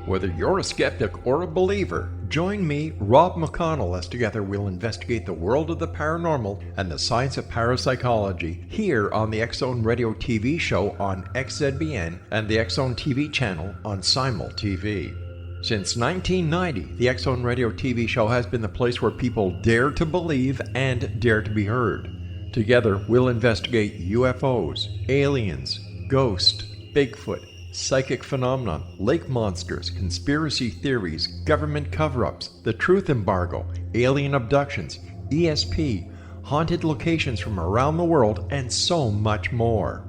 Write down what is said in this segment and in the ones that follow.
Whether you're a skeptic or a believer, join me, Rob McConnell, as together we'll investigate the world of the paranormal and the science of parapsychology here on the X-Zone Radio TV show on XZBN and the X-Zone TV channel on Simul TV. Since 1990, the X-Zone Radio TV show has been the place where people dare to believe and dare to be heard. Together, we'll investigate UFOs, aliens, ghosts, Bigfoot, psychic phenomenon, lake monsters, conspiracy theories, government cover-ups, the truth embargo, alien abductions, ESP, haunted locations from around the world, and so much more.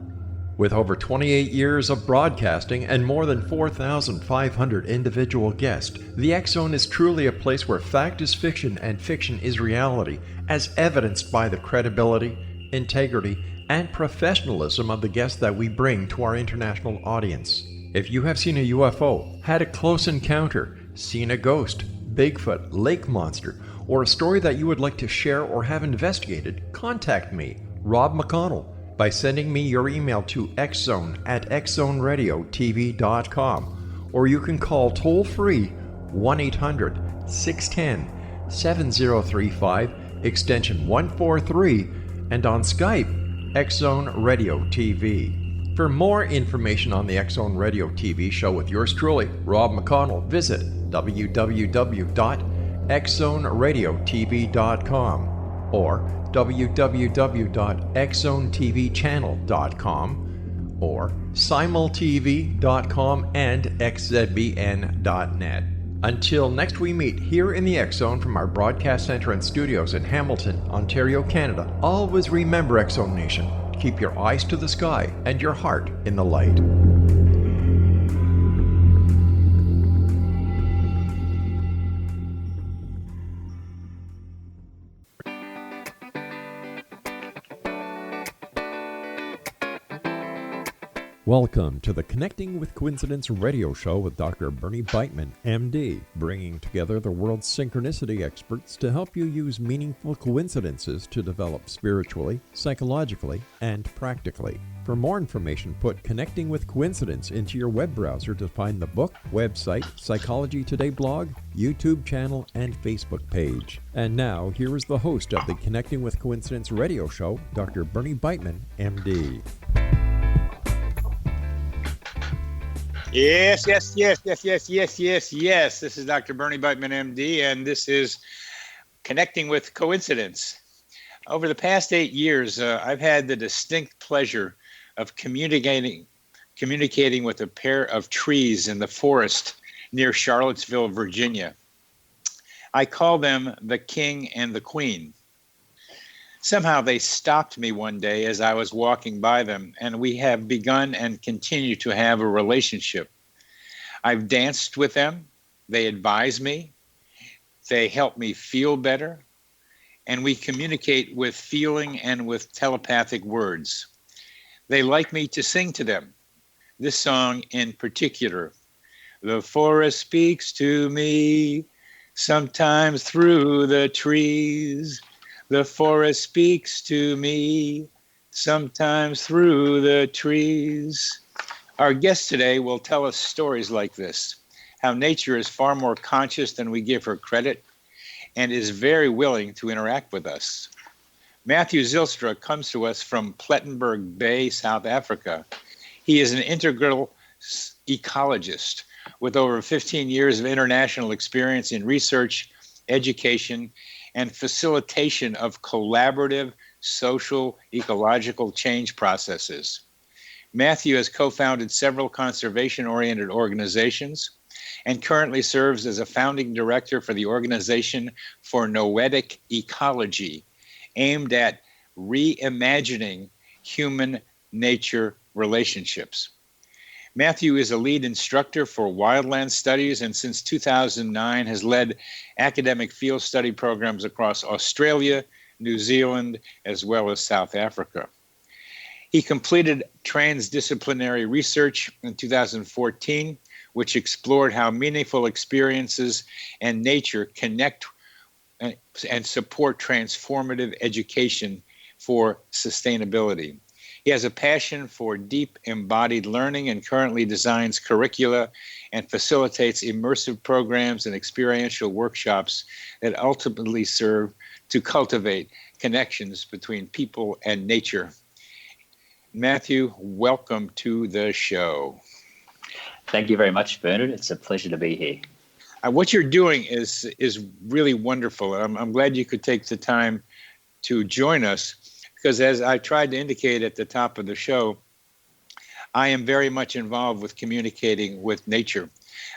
With over 28 years of broadcasting and more than 4,500 individual guests, the X-Zone is truly a place where fact is fiction and fiction is reality, as evidenced by the credibility, integrity, and professionalism of the guests that we bring to our international audience. If you have seen a UFO, had a close encounter, seen a ghost, Bigfoot, lake monster, or a story that you would like to share or have investigated, contact me, Rob McConnell, by sending me your email to xzone@xzoneradiotv.com, or you can call toll-free 1-800-610-7035, extension 143, and on Skype, X-Zone Radio TV. For more information on the X-Zone Radio TV show with yours truly, Rob McConnell, visit www.xzoneradiotv.com or www.xzonetvchannel.com or simultv.com and xzbn.net. Until next we meet here in the X-Zone from our broadcast center and studios in Hamilton, Ontario, Canada, always remember, X-Zone Nation, keep your eyes to the sky and your heart in the light. Welcome to the Connecting with Coincidence radio show with Dr. Bernie Beitman, MD, bringing together the world's synchronicity experts to help you use meaningful coincidences to develop spiritually, psychologically, and practically. For more information, put Connecting with Coincidence into your web browser to find the book, website, Psychology Today blog, YouTube channel, and Facebook page. And now, here is the host of the Connecting with Coincidence radio show, Dr. Bernie Beitman, MD. Yes. This is Dr. Bernie Beitman, MD, and this is Connecting with Coincidence. Over the past 8 years, I've had the distinct pleasure of communicating with a pair of trees in the forest near Charlottesville, Virginia. I call them the King and the Queen. Somehow they stopped me one day as I was walking by them, and we have begun and continue to have a relationship. I've danced with them, they advise me, they help me feel better, and we communicate with feeling and with telepathic words. They like me to sing to them. This song in particular, "The forest speaks to me, sometimes through the trees. The forest speaks to me, sometimes through the trees." Our guest today will tell us stories like this, how nature is far more conscious than we give her credit and is very willing to interact with us. Matthew Zylstra comes to us from Plettenberg Bay, South Africa. He is an integral ecologist with over 15 years of international experience in research, education, and facilitation of collaborative social-ecological change processes. Matthew has co-founded several conservation-oriented organizations and currently serves as a founding director for the Organization for Noetic Ecology, aimed at reimagining human-nature relationships. Matthew is a lead instructor for Wildlands Studies and since 2009 has led academic field study programs across Australia, New Zealand, as well as South Africa. He completed transdisciplinary research in 2014, which explored how meaningful experiences and nature connect and support transformative education for sustainability. He has a passion for deep embodied learning and currently designs curricula and facilitates immersive programs and experiential workshops that ultimately serve to cultivate connections between people and nature. Matthew, welcome to the show. Thank you very much, Bernard. It's a pleasure to be here. What you're doing is really wonderful. I'm glad you could take the time to join us, because as I tried to indicate at the top of the show, I am very much involved with communicating with nature.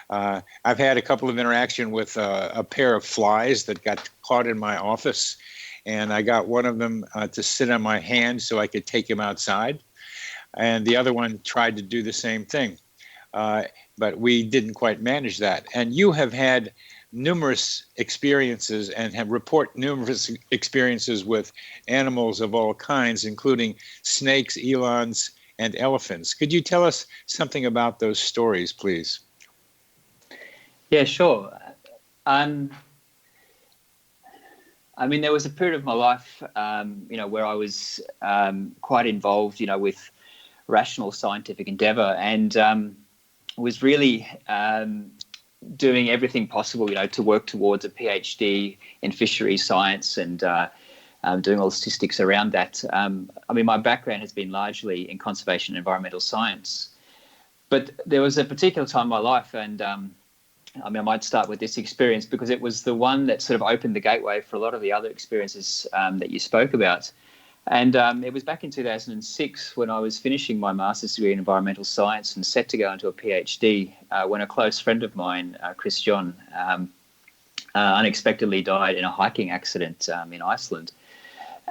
I've had a couple of interactions with a pair of flies that got caught in my office, and I got one of them to sit on my hand so I could take him outside, and the other one tried to do the same thing. But we didn't quite manage that. And you have had numerous experiences and have report numerous experiences with animals of all kinds, including snakes, elands, and elephants. Could you tell us something about those stories, please? Yeah, sure. I mean, there was a period of my life, where I was quite involved, with rational scientific endeavor, and was really doing everything possible, to work towards a PhD in fisheries science and doing all the statistics around that. My background has been largely in conservation and environmental science. But there was a particular time in my life, and I might start with this experience because it was the one that sort of opened the gateway for a lot of the other experiences that you spoke about. And it was back in 2006 when I was finishing my master's degree in environmental science and set to go into a PhD when a close friend of mine, Chris John, unexpectedly died in a hiking accident in Iceland.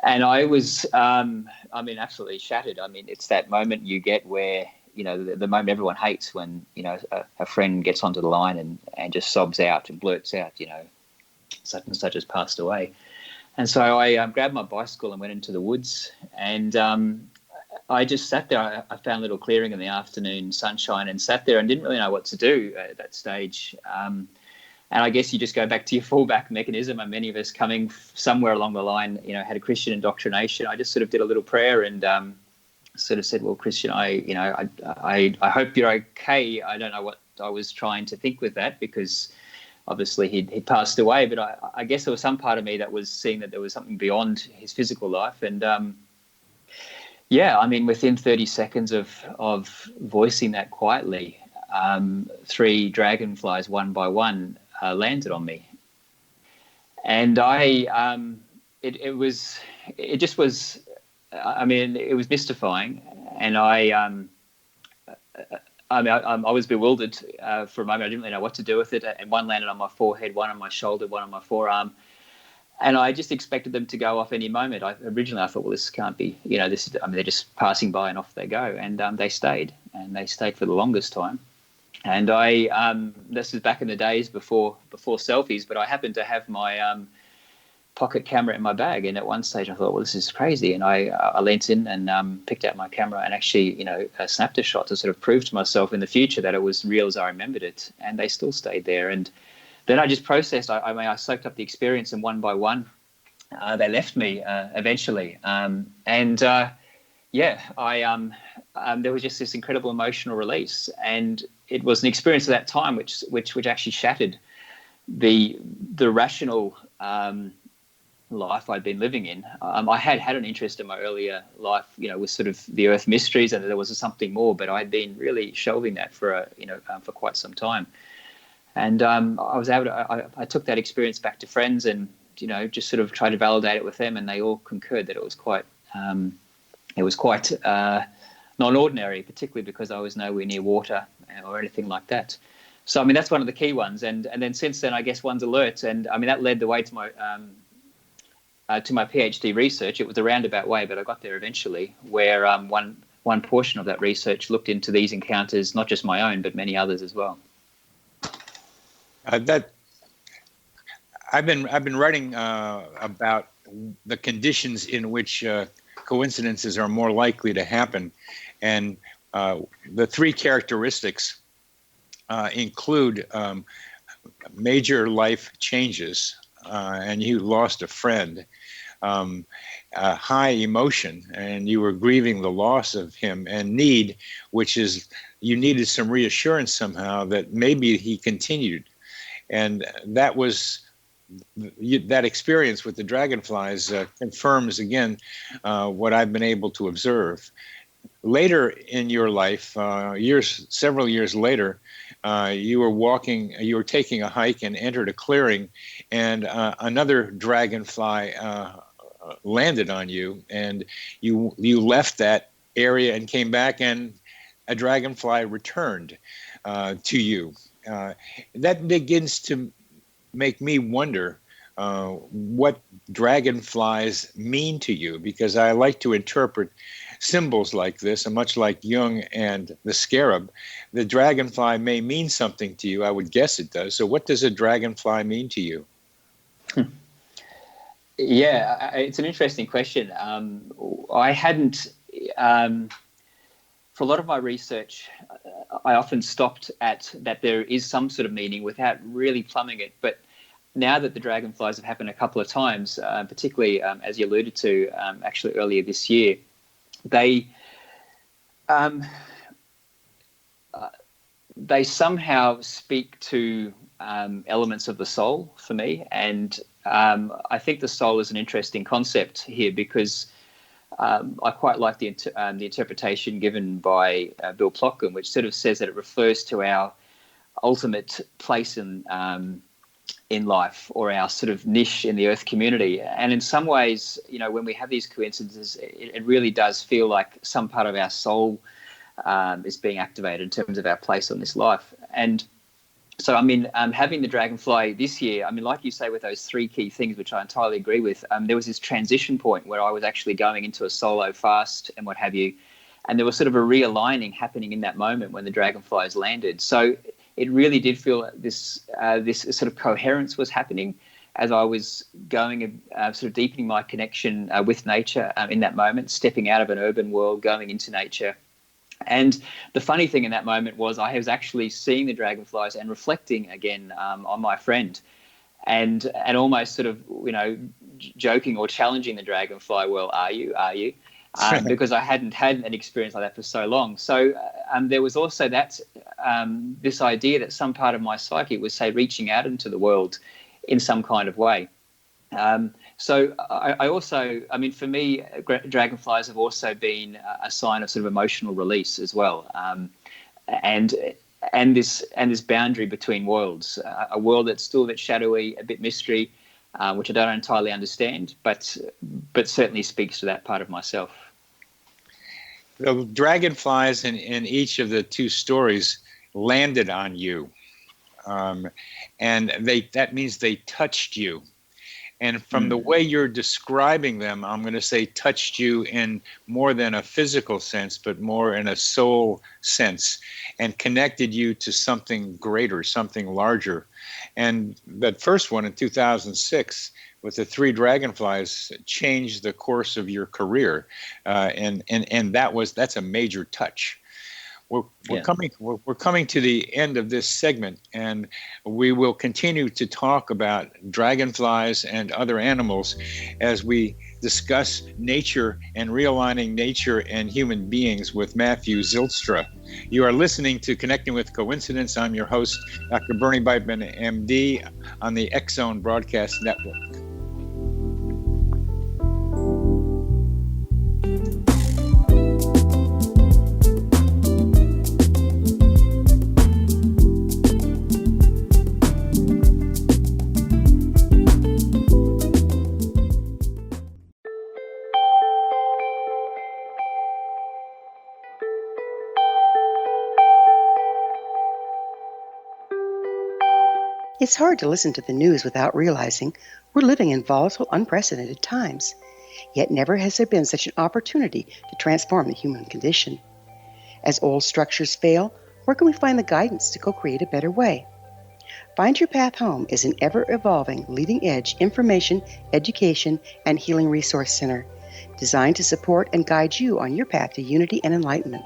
And I was, absolutely shattered. It's that moment you get where, the moment everyone hates when, a friend gets onto the line and just sobs out and blurts out, such and such has passed away. And so I grabbed my bicycle and went into the woods, and I just sat there. I found a little clearing in the afternoon sunshine and sat there and didn't really know what to do at that stage. And I guess you just go back to your fallback mechanism, and many of us coming somewhere along the line, had a Christian indoctrination. I just sort of did a little prayer and sort of said, well, Christian, I hope you're okay. I don't know what I was trying to think with that, because obviously he'd passed away, but I guess there was some part of me that was seeing that there was something beyond his physical life. And within 30 seconds of voicing that quietly, 3 dragonflies, one by one, landed on me. And it was mystifying. And I was bewildered for a moment. I didn't really know what to do with it. And one landed on my forehead, one on my shoulder, one on my forearm. And I just expected them to go off any moment. Originally I thought, well, this can't be, they're just passing by and off they go. And they stayed, and they stayed for the longest time. And this is back in the days before selfies, but I happened to have my pocket camera in my bag, and at one stage I thought, well, this is crazy, and I leant in and picked out my camera and actually snapped a shot to sort of prove to myself in the future that it was real as I remembered it. And they still stayed there. And then I just processed. I soaked up the experience, and one by one they left me eventually. There was just this incredible emotional release, and it was an experience at that time which actually shattered the rational life I'd been living in. I had an interest in my earlier life, with sort of the Earth mysteries, and there was something more, but I'd been really shelving that for quite some time. And I was able to. I took that experience back to friends, and just sort of tried to validate it with them, and they all concurred that it was quite non-ordinary, particularly because I was nowhere near water or anything like that. So that's one of the key ones, and then since then I guess one's alert, and that led the way to my PhD research. It was a roundabout way, but I got there eventually, where one portion of that research looked into these encounters, not just my own, but many others as well. That I've been writing about the conditions in which coincidences are more likely to happen, and the 3 characteristics include major life changes, and you lost a friend, high emotion, and you were grieving the loss of him, and need, which is you needed some reassurance somehow that maybe he continued. And that was that experience with the dragonflies confirms again what I've been able to observe. Later in your life, several years later, you were taking a hike and entered a clearing, and another dragonfly landed on you, and you left that area and came back, and a dragonfly returned to you. That begins to make me wonder what dragonflies mean to you, because I like to interpret symbols like this, and much like Jung and the scarab, the dragonfly may mean something to you. I would guess it does. So what does a dragonfly mean to you? Yeah, it's an interesting question. I hadn't, for a lot of my research, I often stopped at that there is some sort of meaning without really plumbing it. But now that the dragonflies have happened a couple of times, particularly as you alluded to, actually earlier this year, they somehow speak to elements of the soul for me, and I think the soul is an interesting concept here because I quite like the interpretation given by Bill Plotkin, which sort of says that it refers to our ultimate place in life, or our sort of niche in the Earth community. And in some ways, when we have these coincidences, it really does feel like some part of our soul is being activated in terms of our place on this life. And so, having the dragonfly this year, like you say, with those three key things, which I entirely agree with, there was this transition point where I was actually going into a solo fast and what have you. And there was sort of a realigning happening in that moment when the dragonflies landed. So it really did feel this sort of coherence was happening as I was going, sort of deepening my connection with nature in that moment, stepping out of an urban world, going into nature. And the funny thing in that moment was I was actually seeing the dragonflies and reflecting again on my friend, and almost sort of joking or challenging the dragonfly. Well, are you? Because I hadn't had an experience like that for so long. So there was also that this idea that some part of my psyche was, say, reaching out into the world in some kind of way. So I also, for me, dragonflies have also been a sign of sort of emotional release as well, and this boundary between worlds, a world that's still a bit shadowy, a bit mystery, which I don't entirely understand, but certainly speaks to that part of myself. The dragonflies in each of the two stories landed on you, and that means they touched you. And from the way you're describing them, I'm going to say touched you in more than a physical sense, but more in a soul sense, and connected you to something greater, something larger. And that first one in 2006 with the three dragonflies changed the course of your career. And that's a major touch. We're coming to the end of this segment, and we will continue to talk about dragonflies and other animals as we discuss nature and realigning nature and human beings with Matthew Zylstra. You are listening to Connecting with Coincidence. I'm your host, Dr. Bernie Beitman, MD, on the X-Zone Broadcast Network. It's hard to listen to the news without realizing we're living in volatile, unprecedented times. Yet never has there been such an opportunity to transform the human condition. As old structures fail, where can we find the guidance to co-create a better way? Find Your Path Home is an ever-evolving, leading-edge information, education, and healing resource center designed to support and guide you on your path to unity and enlightenment.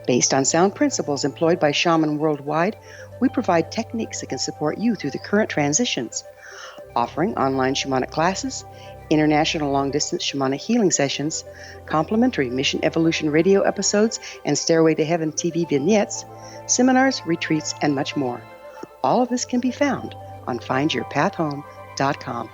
Based on sound principles employed by shamans worldwide, we provide techniques that can support you through the current transitions, offering online shamanic classes, international long-distance shamanic healing sessions, complimentary Mission Evolution radio episodes and Stairway to Heaven TV vignettes, seminars, retreats, and much more. All of this can be found on findyourpathhome.com.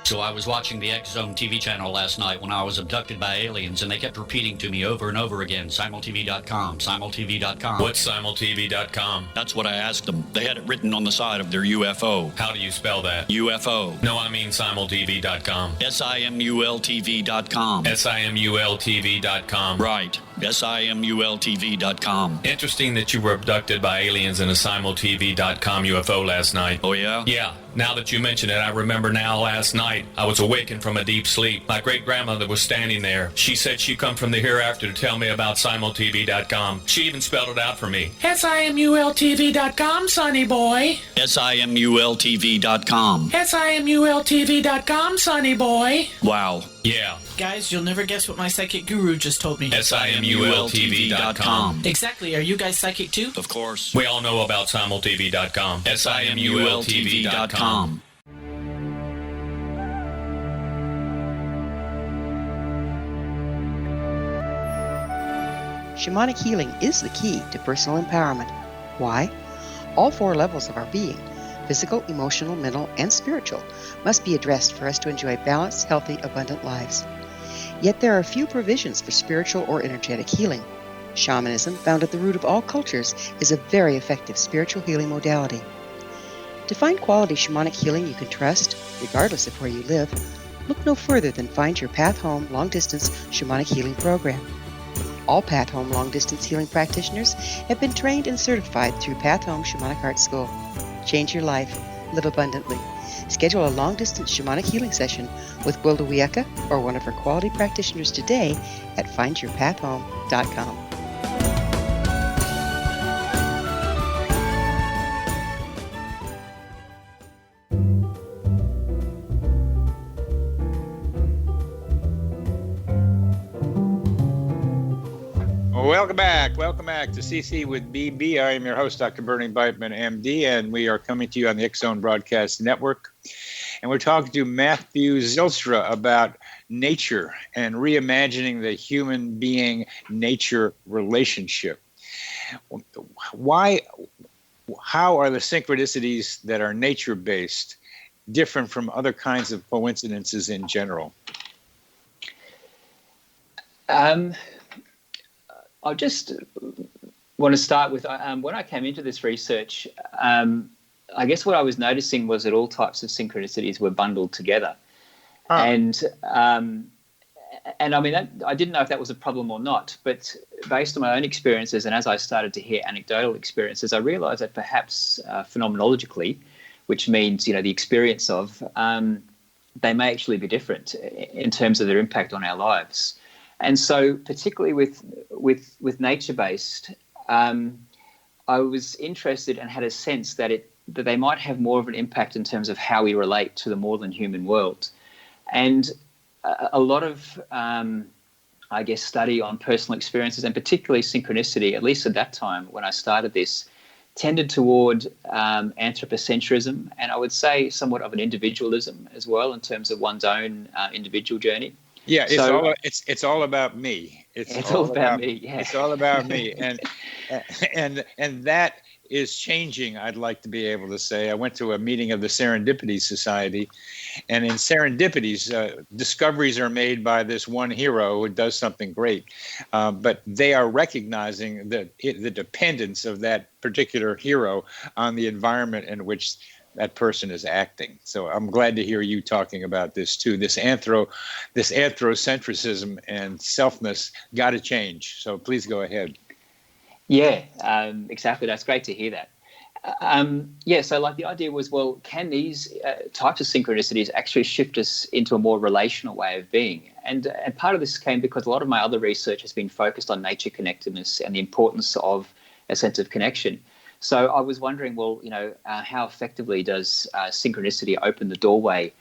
So I was watching the X Zone TV channel last night when I was abducted by aliens, and they kept repeating to me over and over again, simultv.com, simultv.com. What's simultv.com? That's what I asked them. They had it written on the side of their UFO. How do you spell that? UFO. No, I mean simultv.com. simultv.com. simultv.com. Right. simultv.com. Interesting that you were abducted by aliens in a simultv.com UFO last night. Oh, yeah? Yeah. Now that you mention it, I remember now last night I was awakened from a deep sleep. My great-grandmother was standing there. She said she'd come from the hereafter to tell me about simultv.com. She even spelled it out for me. simultv.com, sonny boy. simultv.com. simultv.com, sonny boy. Wow. Yeah. Guys, you'll never guess what my psychic guru just told me. simultv.com. Exactly. Are you guys psychic too? Of course. We all know about simultv.com. simultv.com. Shamanic healing is the key to personal empowerment. Why? All 4 levels of our being, physical, emotional, mental, and spiritual, must be addressed for us to enjoy balanced, healthy, abundant lives. Yet there are few provisions for spiritual or energetic healing. Shamanism, found at the root of all cultures, is a very effective spiritual healing modality. To find quality shamanic healing you can trust, regardless of where you live, look no further than Find Your Path Home Long-Distance Shamanic Healing Program. All Path Home long-distance healing practitioners have been trained and certified through Path Home Shamanic Art School. Change your life. Live abundantly. Schedule a long-distance shamanic healing session with Wilda Wieka or one of her quality practitioners today at findyourpathhome.com. Welcome back to CC with BB. I am your host, Dr. Bernie Beitman, MD, and we are coming to you on the X Zone Broadcast Network. And we're talking to Matthew Zylstra about nature and reimagining the human being-nature relationship. How are the synchronicities that are nature-based different from other kinds of coincidences in general? I just want to start with when I came into this research, I guess what I was noticing was that all types of synchronicities were bundled together. And I mean, I didn't know if that was a problem or not, but based on my own experiences and as I started to hear anecdotal experiences, I realized that perhaps phenomenologically, which means, the experience of, they may actually be different in terms of their impact on our lives. And so particularly with nature-based, I was interested and had a sense that they might have more of an impact in terms of how we relate to the more than human world. And a lot of, study on personal experiences and particularly synchronicity, at least at that time when I started this, tended toward anthropocentrism and I would say somewhat of an individualism as well in terms of one's own individual journey. Yeah, it's all about me. It's all about me. Yeah. It's all about me, and that is changing. I'd like to be able to say. I went to a meeting of the Serendipity Society, and in Serendipities, discoveries are made by this one hero who does something great, but they are recognizing the dependence of that particular hero on the environment in which that person is acting. So I'm glad to hear you talking about this too. This anthropocentrism and selfness got to change. So please go ahead. Yeah, exactly. That's great to hear that. So like the idea was, well, can these types of synchronicities actually shift us into a more relational way of being? And part of this came because a lot of my other research has been focused on nature connectedness and the importance of a sense of connection. So I was wondering, well, how effectively does synchronicity open the doorway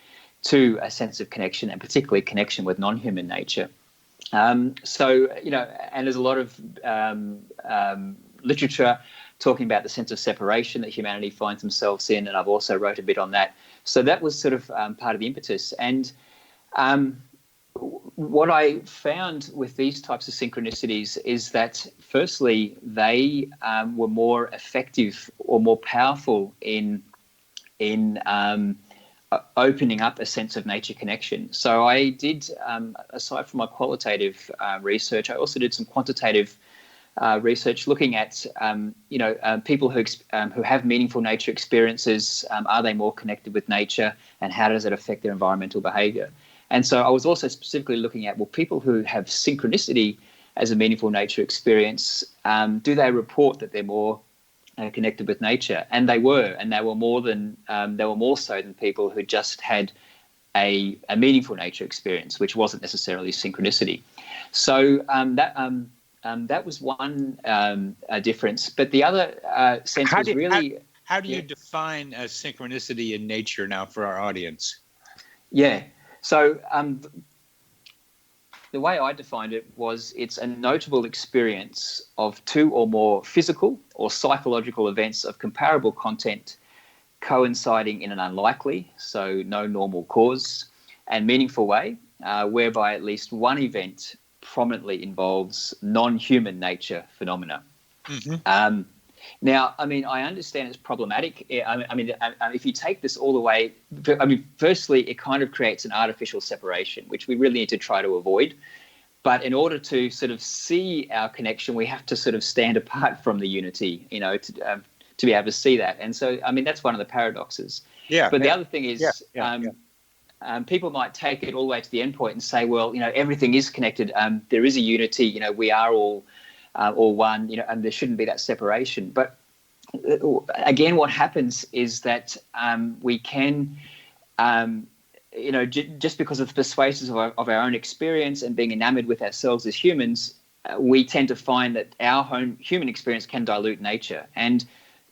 to a sense of connection and particularly connection with non-human nature? And there's a lot of literature talking about the sense of separation that humanity finds themselves in, and I've also wrote a bit on that. So that was sort of part of the impetus. And what I found with these types of synchronicities is that, firstly, they were more effective or more powerful in opening up a sense of nature connection. So I did, aside from my qualitative research, I also did some quantitative research looking at, people who have meaningful nature experiences. Are they more connected with nature, and how does it affect their environmental behaviour? And so I was also specifically looking at, well, people who have synchronicity as a meaningful nature experience, do they report that they're more connected with nature? And they were more so than people who just had a meaningful nature experience, which wasn't necessarily synchronicity. So that was one difference. But the other sense was really... How do you define synchronicity in nature now for our audience? Yeah. So the way I defined it was, it's a notable experience of two or more physical or psychological events of comparable content coinciding in an unlikely, so no normal cause, and meaningful way, whereby at least one event prominently involves non-human nature phenomena. Mm-hmm. Now, I mean, I understand it's problematic. If you take this all the way, firstly, it kind of creates an artificial separation, which we really need to try to avoid. But in order to sort of see our connection, we have to sort of stand apart from the unity, to be able to see that. And so, I mean, that's one of the paradoxes. Yeah. But the other thing is, people might take it all the way to the end point and say, well, everything is connected. There is a unity. We are all one, and there shouldn't be that separation. But again, what happens is that we can, just because of the persuasions of our own experience and being enamored with ourselves as humans, we tend to find that our own human experience can dilute nature. And,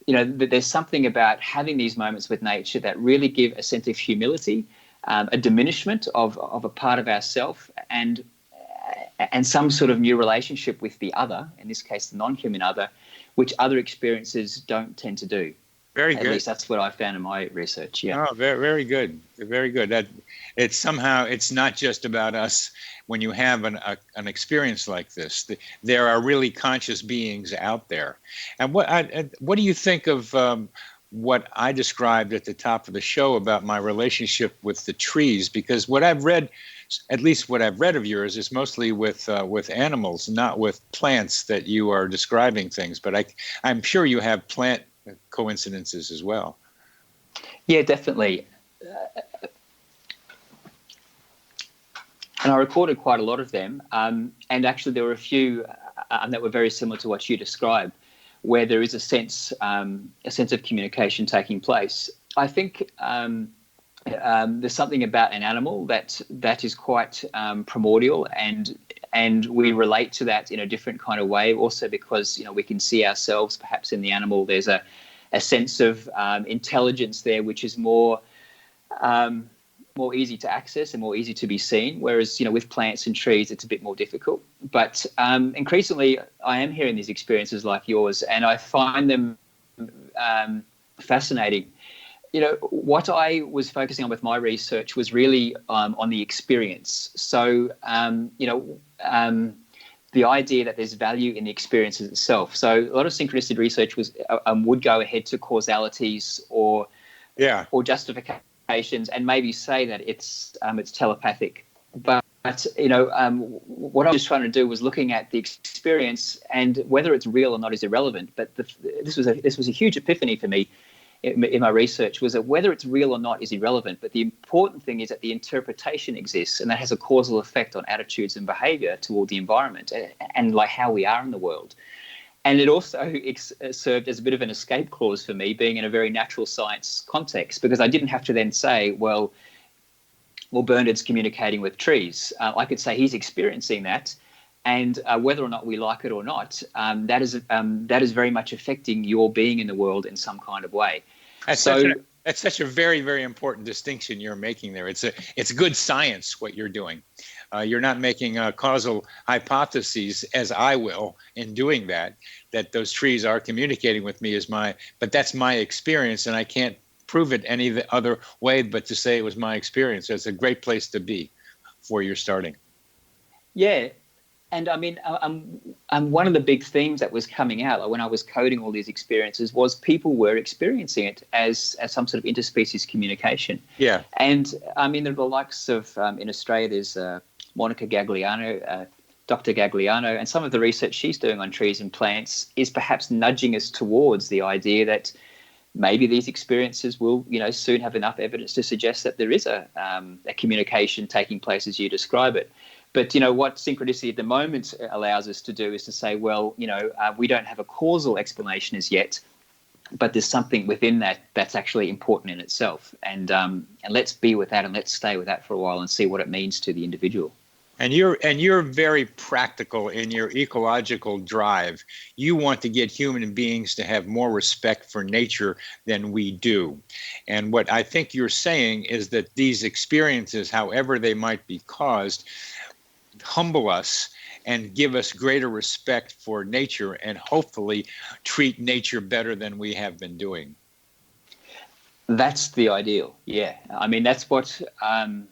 there's something about having these moments with nature that really give a sense of humility, a diminishment of a part of ourself, and some sort of new relationship with the other, in this case, the non-human other, which other experiences don't tend to do. Very good. At least that's what I found in my research. Yeah. Oh, very, very good. Very good. That it's not just about us. When you have an experience like this, there are really conscious beings out there. And what do you think of what I described at the top of the show about my relationship with the trees? Because what I've read, at least what I've read of yours, is mostly with animals, not with plants that you are describing things. But I'm sure you have plant coincidences as well. Yeah, definitely. And I recorded quite a lot of them. And actually there were a few that were very similar to what you described, where there is a sense of communication taking place. I think there's something about an animal that is quite primordial, and we relate to that in a different kind of way. Also because we can see ourselves perhaps in the animal. There's a sense of intelligence there, which is more easy to access and more easy to be seen. Whereas with plants and trees, it's a bit more difficult. But increasingly, I am hearing these experiences like yours, and I find them fascinating. What I was focusing on with my research was really on the experience. So, the idea that there's value in the experiences itself. So a lot of synchronicity research would go ahead to causalities or justifications and maybe say that it's telepathic. But what I was trying to do was looking at the experience, and whether it's real or not is irrelevant. But this was a huge epiphany for me in my research, was that whether it's real or not is irrelevant, but the important thing is that the interpretation exists, and that has a causal effect on attitudes and behavior toward the environment and like how we are in the world. And it also served as a bit of an escape clause for me, being in a very natural science context, because I didn't have to then say, well, Bernard's communicating with trees. I could say he's experiencing that, and whether or not we like it or not, that is very much affecting your being in the world in some kind of way. That's such a very, very important distinction you're making there. It's good science what you're doing, You're not making causal hypotheses, as I will, in doing that those trees are communicating with me but that's my experience, and I can't prove it any other way but to say it was my experience. So it's a great place to be for your starting. Yeah. And I mean, one of the big themes that was coming out when I was coding all these experiences was people were experiencing it as some sort of interspecies communication. Yeah. And I mean, the likes of, in Australia, there's Monica Gagliano, Dr. Gagliano, and some of the research she's doing on trees and plants is perhaps nudging us towards the idea that maybe these experiences will, soon have enough evidence to suggest that there is a communication taking place as you describe it. But, what synchronicity at the moment allows us to do is to say, well, we don't have a causal explanation as yet, but there's something within that that's actually important in itself. And let's be with that and let's stay with that for a while and see what it means to the individual. And you're very practical in your ecological drive. You want to get human beings to have more respect for nature than we do. And what I think you're saying is that these experiences, however they might be caused, humble us and give us greater respect for nature and hopefully treat nature better than we have been doing. That's the ideal. Yeah. I mean, that's what I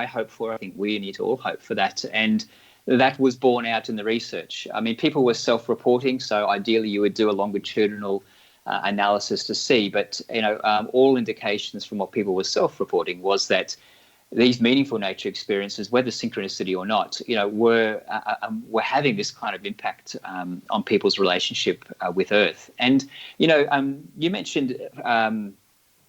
hope for. I think we need to all hope for that. And that was borne out in the research. I mean, people were self-reporting, so ideally you would do a longitudinal analysis to see. But, all indications from what people were self-reporting was that these meaningful nature experiences, whether synchronicity or not, were having this kind of impact on people's relationship with Earth. And, you mentioned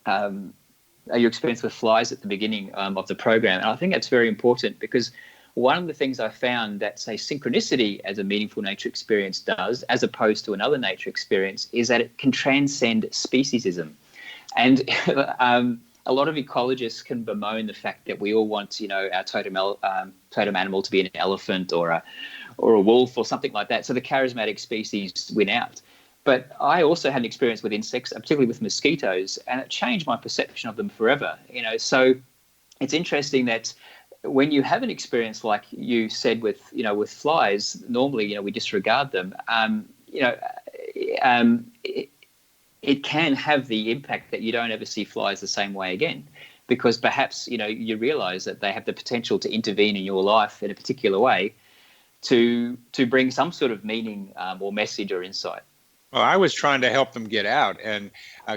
your experience with flies at the beginning of the program. And I think that's very important because one of the things I found that, say, synchronicity as a meaningful nature experience does, as opposed to another nature experience, is that it can transcend speciesism. And a lot of ecologists can bemoan the fact that we all want, our totem animal to be an elephant or a wolf or something like that. So the charismatic species win out. But I also had an experience with insects, particularly with mosquitoes, and it changed my perception of them forever. So it's interesting that when you have an experience like you said with flies, normally, we disregard them. It can have the impact that you don't ever see flies the same way again, because perhaps, you realize that they have the potential to intervene in your life in a particular way to bring some sort of meaning or message or insight. Well, I was trying to help them get out and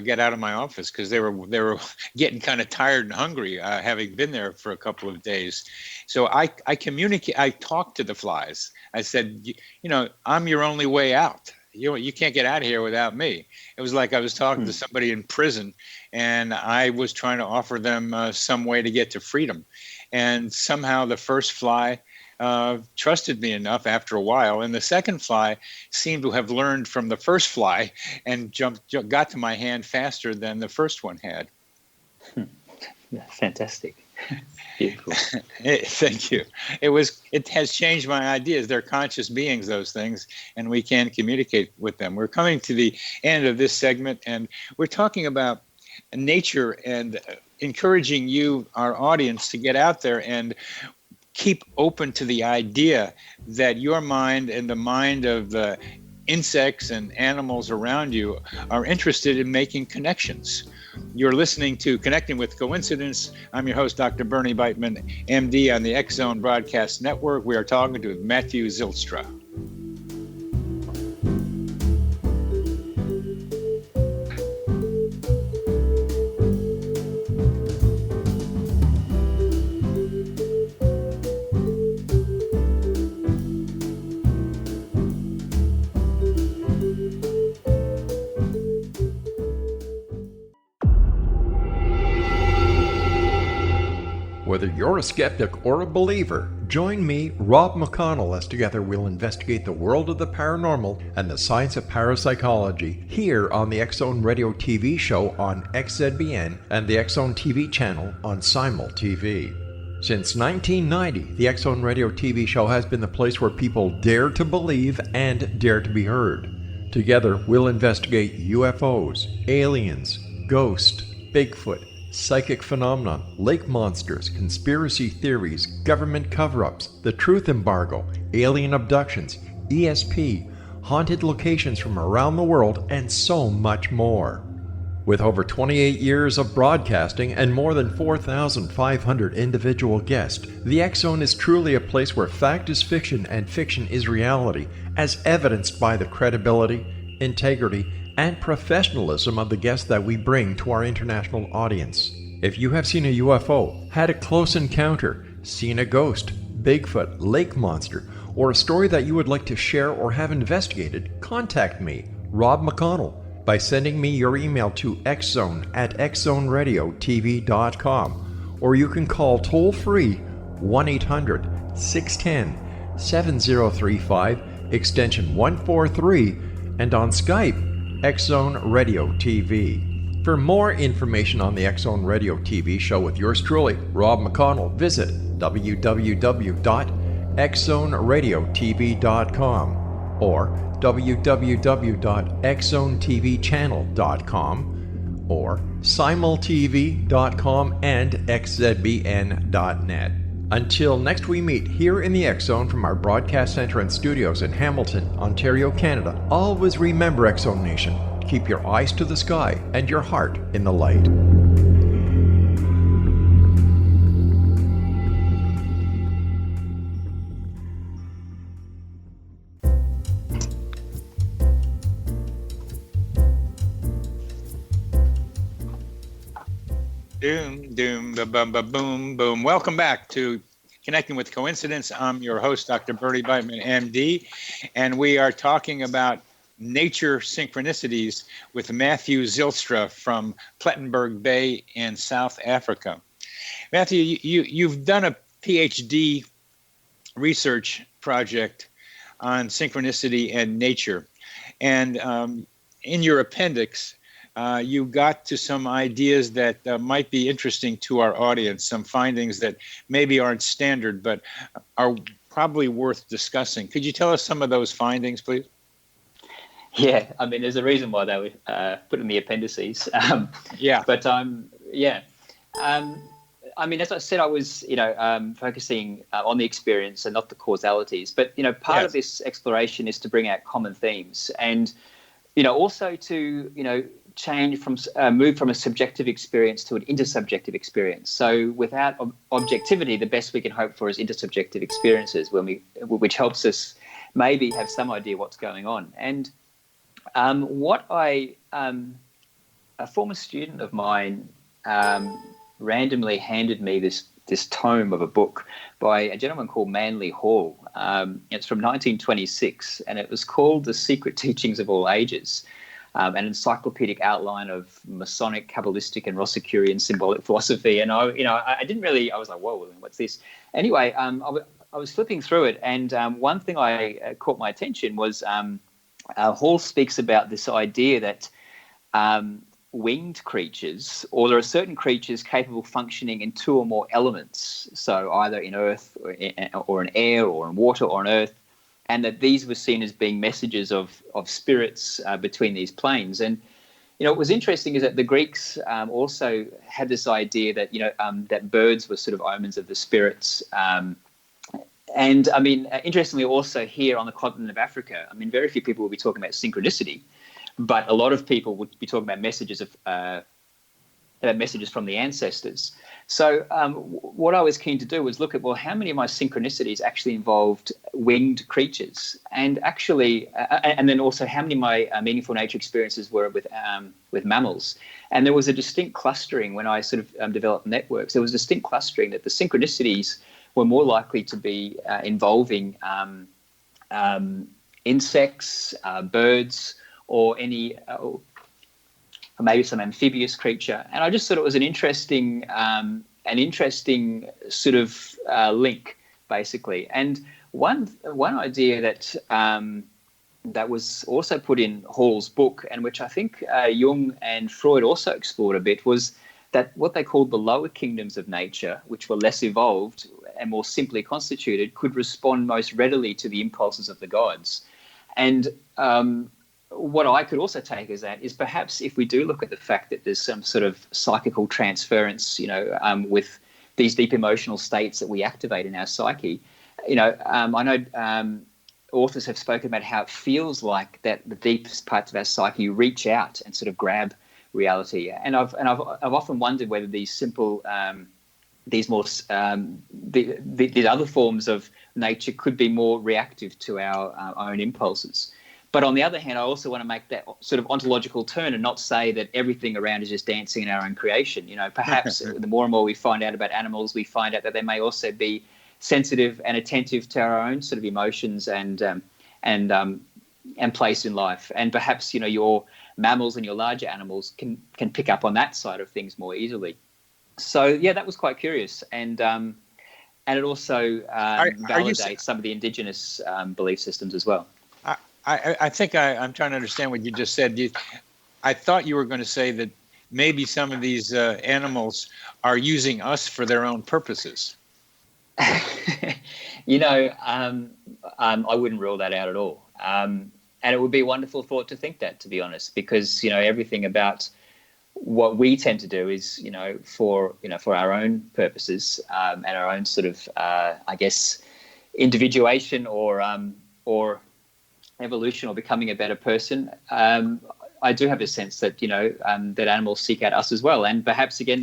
get out of my office because they were getting kind of tired and hungry, having been there for a couple of days. So I talked to the flies. I said, I'm your only way out. You can't get out of here without me. It was like I was talking to somebody in prison, and I was trying to offer them some way to get to freedom. And somehow the first fly trusted me enough after a while, and the second fly seemed to have learned from the first fly and got to my hand faster than the first one had. Fantastic. Beautiful. Thank you. It has changed my ideas. They're conscious beings, those things, and we can communicate with them. We're coming to the end of this segment, and we're talking about nature and encouraging you, our audience, to get out there and keep open to the idea that your mind and the mind of the insects and animals around you are interested in making connections. You're listening to Connecting with Coincidence. I'm your host, Dr. Bernie Beitman, MD on the X-Zone Broadcast Network. We are talking to Matthew Zylstra. Whether you're a skeptic or a believer, join me, Rob McConnell, as together we'll investigate the world of the paranormal and the science of parapsychology here on the X-Zone Radio TV show on XZBN and the X-Zone TV channel on Simul TV. Since 1990, the X-Zone Radio TV show has been the place where people dare to believe and dare to be heard. Together, we'll investigate UFOs, aliens, ghosts, Bigfoot, psychic phenomena, lake monsters, conspiracy theories, government cover-ups, the truth embargo, alien abductions, ESP, haunted locations from around the world, and so much more. With over 28 years of broadcasting and more than 4,500 individual guests, the X Zone is truly a place where fact is fiction and fiction is reality, as evidenced by the credibility, integrity, and professionalism of the guests that we bring to our international audience. If you have seen a UFO, had a close encounter, seen a ghost, Bigfoot, lake monster, or a story that you would like to share or have investigated, contact me, Rob McConnell, by sending me your email to xzone@xzoneradiotv.com, or you can call toll-free 1-800-610-7035, extension 143, and on Skype, X Zone Radio TV. For more information on the X Zone Radio TV show with yours truly, Rob McConnell, visit www.xzoneradiotv.com or www.xzonetvchannel.com or simultv.com and xzbn.net. Until next we meet here in the X Zone from our broadcast center and studios in Hamilton, Ontario, Canada, always remember, X Zone Nation, keep your eyes to the sky and your heart in the light. Doom, doom, boom, boom. Welcome back to Connecting with Coincidence. I'm your host, Dr. Bertie Beitman, MD, and we are talking about nature synchronicities with Matthew Zylstra from Plettenberg Bay in South Africa. Matthew, you've done a PhD research project on synchronicity and nature, and in your appendix, you got to some ideas that might be interesting to our audience, some findings that maybe aren't standard, but are probably worth discussing. Could you tell us some of those findings, please? Yeah, I mean, there's a reason why they were put in the appendices. Yeah. But yeah. I mean, as I said, I was, focusing on the experience and not the causalities. But, part of this exploration is to bring out common themes and, also to, move from a subjective experience to an intersubjective experience. So without objectivity, the best we can hope for is intersubjective experiences, which helps us maybe have some idea what's going on. And a former student of mine randomly handed me this tome of a book by a gentleman called Manly Hall. It's from 1926, and it was called The Secret Teachings of All Ages, an encyclopedic outline of Masonic, Kabbalistic, and Rosicrucian symbolic philosophy. And I was like, whoa, what's this? Anyway, I was flipping through it, and one thing caught my attention was Hall speaks about this idea that winged creatures, or there are certain creatures capable of functioning in two or more elements, so either in earth or in air or in water or in earth, and that these were seen as being messages of spirits between these planes. And what was interesting is that the Greeks also had this idea that that birds were sort of omens of the spirits. And I mean, interestingly, also here on the continent of Africa, I mean, very few people will be talking about synchronicity, but a lot of people would be talking about messages from the ancestors. So what I was keen to do was look at, well, how many of my synchronicities actually involved winged creatures, and actually, and then also how many of my meaningful nature experiences were with mammals. And there was a distinct clustering when I sort of developed networks. There was a distinct clustering that the synchronicities were more likely to be involving insects, birds, or or maybe some amphibious creature. And I just thought it was an interesting sort of link, basically. And one idea that was also put in Hall's book, and which I think Jung and Freud also explored a bit, was that what they called the lower kingdoms of nature, which were less evolved and more simply constituted, could respond most readily to the impulses of the gods. And what I could also take as that is perhaps if we do look at the fact that there's some sort of psychical transference, with these deep emotional states that we activate in our psyche, I know authors have spoken about how it feels like that the deepest parts of our psyche reach out and sort of grab reality. And I've often wondered whether these simple, these other forms of nature could be more reactive to our own impulses. But on the other hand, I also want to make that sort of ontological turn and not say that everything around is just dancing in our own creation. Perhaps the more and more we find out about animals, we find out that they may also be sensitive and attentive to our own sort of emotions and place in life. And perhaps, your mammals and your larger animals can pick up on that side of things more easily. So, yeah, that was quite curious. And it also validates some of the indigenous belief systems as well. I think I'm trying to understand what you just said. I thought you were going to say that maybe some of these animals are using us for their own purposes. I wouldn't rule that out at all. And it would be a wonderful thought to think that, to be honest, because, everything about what we tend to do is, for our own purposes and our own sort of, individuation or evolution or becoming a better person. I do have a sense that, that animals seek out us as well. And perhaps, again,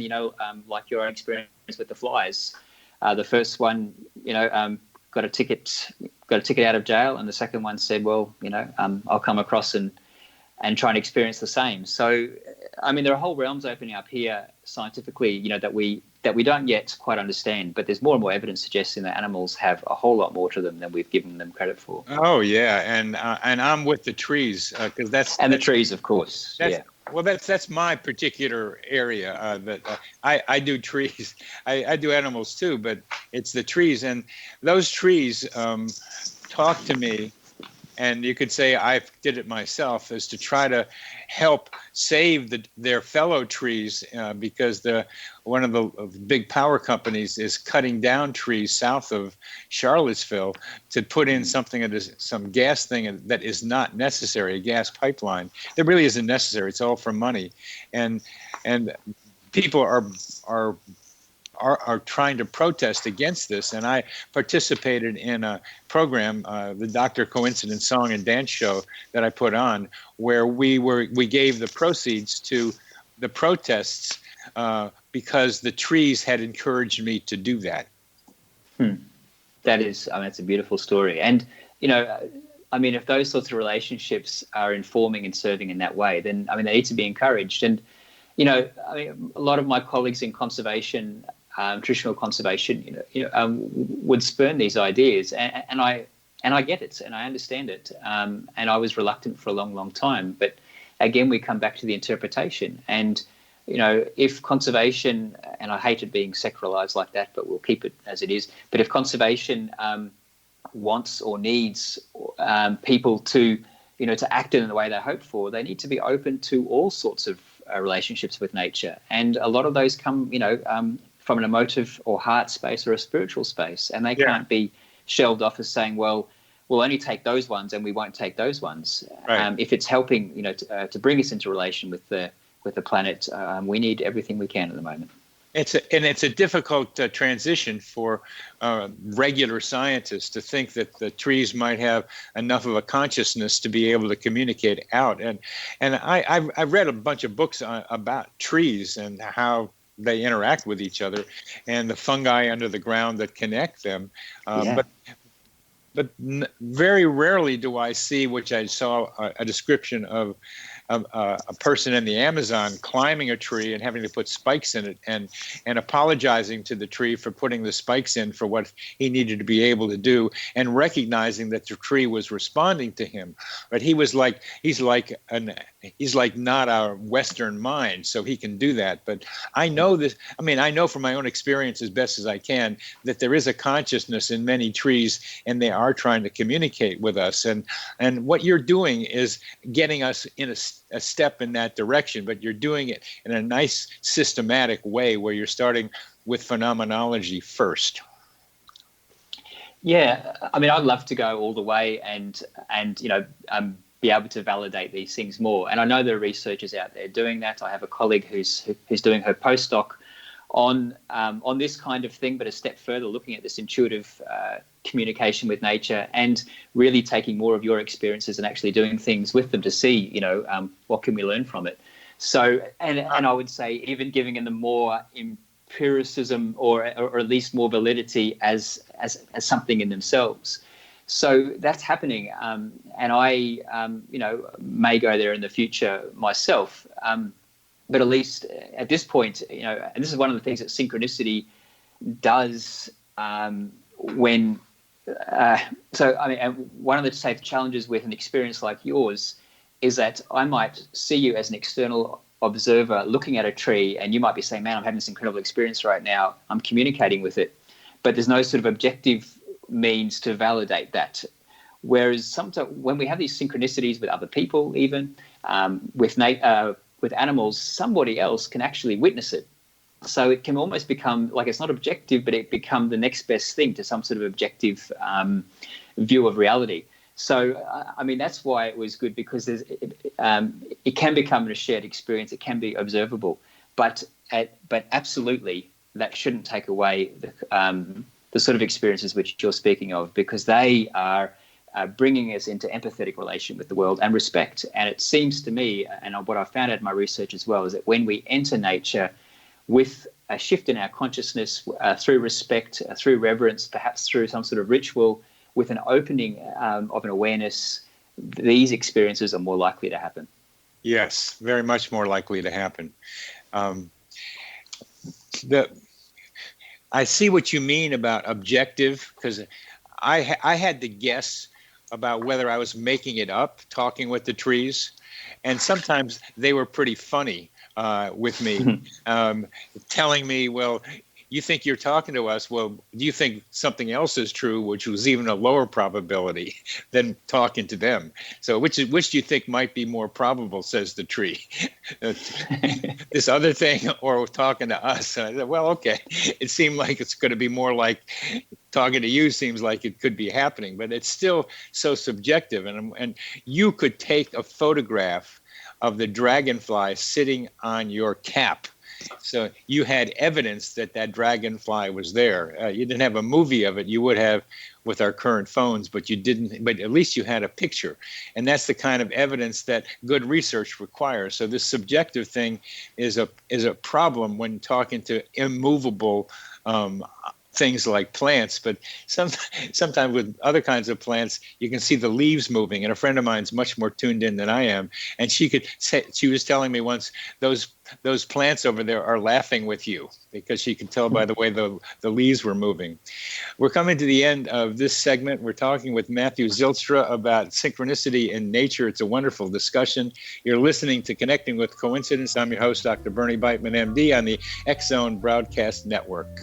like your own experience with the flies, the first one, got a ticket out of jail, and the second one said, well, I'll come across and try and experience the same. So, there are whole realms opening up here scientifically, that we don't yet quite understand, but there's more and more evidence suggesting that animals have a whole lot more to them than we've given them credit for. Oh yeah, and I'm with the trees because the trees, of course. Well, that's my particular area. I do trees. I do animals too, but it's the trees, and those trees talk to me. And you could say I did it myself, is to try to help save their fellow trees because one of the big power companies is cutting down trees south of Charlottesville to put in something that is some gas thing that is not necessary, a gas pipeline. That really isn't necessary. It's all for money, and people are trying to protest against this, and I participated in a program, the Dr. Coincidence Song and Dance Show that I put on, where we gave the proceeds to the protests because the trees had encouraged me to do that. That is, it's a beautiful story, and if those sorts of relationships are informing and serving in that way, then they need to be encouraged. And a lot of my colleagues in conservation. Traditional conservation, would spurn these ideas, and I get it, and I understand it, and I was reluctant for a long, long time. But again, we come back to the interpretation, and if conservation, and I hate it being secularized like that, but we'll keep it as it is. But if conservation wants or needs people to, to act in the way they hope for, they need to be open to all sorts of relationships with nature, and a lot of those come, from an emotive or heart space or a spiritual space, and they can't be shelved off as saying, well, we'll only take those ones and we won't take those ones. Right. If it's helping, to bring us into relation with the planet, we need everything we can at the moment. It's a difficult transition for regular scientists to think that the trees might have enough of a consciousness to be able to communicate out. And I've read a bunch of books about trees and how they interact with each other, and the fungi under the ground that connect them. But very rarely do I see, which I saw a description of a person in the Amazon climbing a tree and having to put spikes in it and apologizing to the tree for putting the spikes in for what he needed to be able to do, and recognizing that the tree was responding to him. But he's like not our Western mind, so he can do that. But I know this. I know from my own experience as best as I can that there is a consciousness in many trees, and they are trying to communicate with us. And what you're doing is getting us in a step in that direction, but you're doing it in a nice systematic way where you're starting with phenomenology first. Yeah, I'd love to go all the way and be able to validate these things more. And I know there are researchers out there doing that. I have a colleague who's doing her postdoc on this kind of thing, but a step further, looking at this intuitive communication with nature and really taking more of your experiences and actually doing things with them to see, what can we learn from it. So, and I would say even giving them more empiricism or at least more validity as something in themselves. So that's happening, and I, may go there in the future myself. But at least at this point, and this is one of the things that synchronicity does when. One of the challenges with an experience like yours is that I might see you as an external observer looking at a tree, and you might be saying, "Man, I'm having this incredible experience right now. I'm communicating with it," but there's no sort of objective means to validate that. Whereas sometimes when we have these synchronicities with other people, even with animals, somebody else can actually witness it. So it can almost become like it's not objective, but it become the next best thing to some sort of objective view of reality. So, that's why it was good, because it can become a shared experience. It can be observable, but absolutely that shouldn't take away the sort of experiences which you're speaking of, because they are bringing us into empathetic relation with the world and respect. And it seems to me, and what I found out in my research as well, is that when we enter nature with a shift in our consciousness through respect, through reverence, perhaps through some sort of ritual, with an opening of an awareness, these experiences are more likely to happen. Yes, very much more likely to happen. I see what you mean about objective, because I had to guess about whether I was making it up, talking with the trees, and sometimes they were pretty funny with me, telling me, well, you think you're talking to us, well, do you think something else is true, which was even a lower probability than talking to them? So which do you think might be more probable, says the tree? This other thing or talking to us? And I said, well, okay. It seemed like it's going to be more like talking to you seems like it could be happening, but it's still so subjective. And you could take a photograph of the dragonfly sitting on your cap. So you had evidence that dragonfly was there. You didn't have a movie of it. You would have with our current phones, but you didn't. But at least you had a picture, and that's the kind of evidence that good research requires. So this subjective thing is a problem when talking to immovable things like plants, but sometimes with other kinds of plants, you can see the leaves moving. And a friend of mine's much more tuned in than I am, and she was telling me once those plants over there are laughing with you, because she could tell by the way the leaves were moving. We're coming to the end of this segment. We're talking with Matthew Zylstra about synchronicity in nature. It's a wonderful discussion. You're listening to Connecting with Coincidence. I'm your host, Dr. Bernie Beitman, MD, on the X Zone Broadcast Network.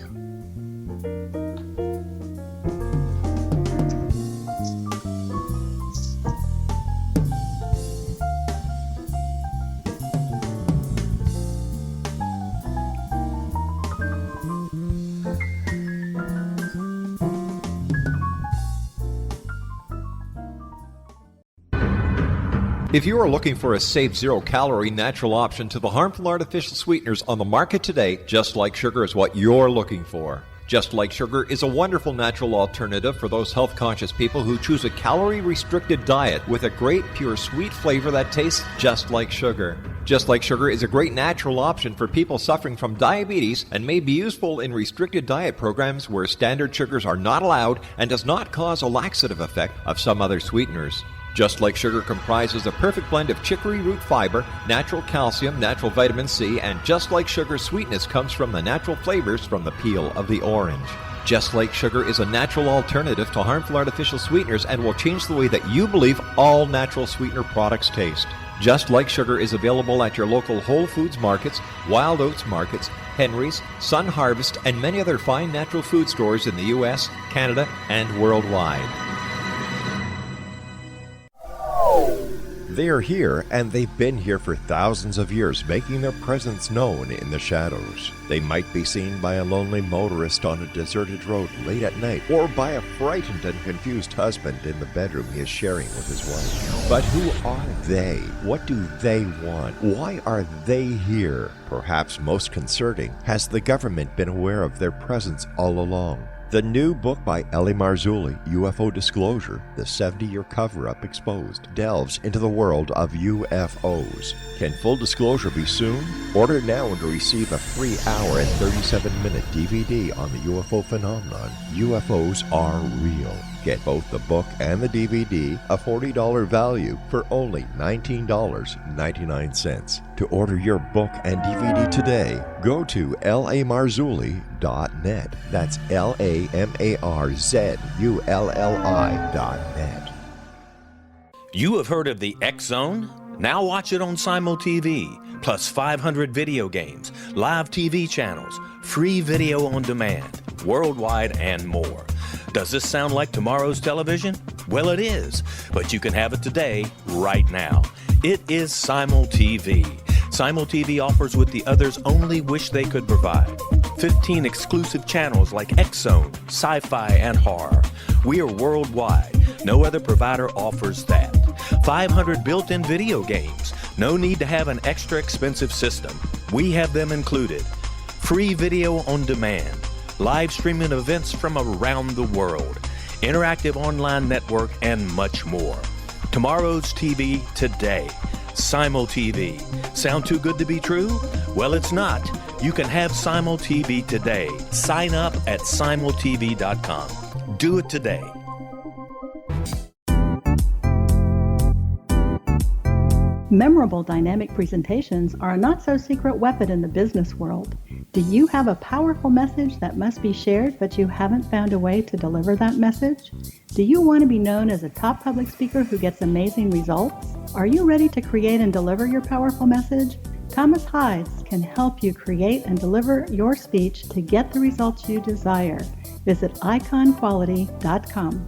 If you are looking for a safe, zero-calorie natural option to the harmful artificial sweeteners on the market today, Just Like Sugar is what you're looking for. Just Like Sugar is a wonderful natural alternative for those health-conscious people who choose a calorie-restricted diet with a great, pure, sweet flavor that tastes just like sugar. Just Like Sugar is a great natural option for people suffering from diabetes and may be useful in restricted diet programs where standard sugars are not allowed and does not cause a laxative effect of some other sweeteners. Just Like Sugar comprises a perfect blend of chicory root fiber, natural calcium, natural vitamin C, and Just Like Sugar's sweetness comes from the natural flavors from the peel of the orange. Just Like Sugar is a natural alternative to harmful artificial sweeteners and will change the way that you believe all natural sweetener products taste. Just Like Sugar is available at your local Whole Foods markets, Wild Oats markets, Henry's, Sun Harvest, and many other fine natural food stores in the U.S., Canada, and worldwide. They are here, and they've been here for thousands of years, making their presence known in the shadows. They might be seen by a lonely motorist on a deserted road late at night, or by a frightened and confused husband in the bedroom he is sharing with his wife. But who are they? What do they want? Why are they here? Perhaps most concerning, has the government been aware of their presence all along? The new book by Ellie Marzulli, UFO Disclosure, the 70-year cover-up exposed, delves into the world of UFOs. Can full disclosure be soon? Order now and receive a free hour and 37-minute DVD on the UFO phenomenon. UFOs are real. Get both the book and the DVD, a $40 value, for only $19.99. To order your book and DVD today, go to lamarzulli.net. That's LAMARZULLI.net. You have heard of the X Zone? Now watch it on Simul TV, plus 500 video games, live TV channels, free video on demand, worldwide, and more. Does this sound like tomorrow's television? Well, it is, but you can have it today, right now. It is Simul TV. Simul TV offers what the others only wish they could provide. 15 exclusive channels like X-Zone, Sci-Fi, and Horror. We are worldwide. No other provider offers that. 500 built-in video games. No need to have an extra expensive system. We have them included. Free video on demand. Live streaming events from around the world, interactive online network, and much more. Tomorrow's TV today. Simul TV. Sound too good to be true? Well, it's not. You can have Simul TV today. Sign up at simultv.com. Do it today. Memorable dynamic presentations are a not-so-secret weapon in the business world. Do you have a powerful message that must be shared, but you haven't found a way to deliver that message? Do you want to be known as a top public speaker who gets amazing results? Are you ready to create and deliver your powerful message? Thomas Hides can help you create and deliver your speech to get the results you desire. Visit iconquality.com.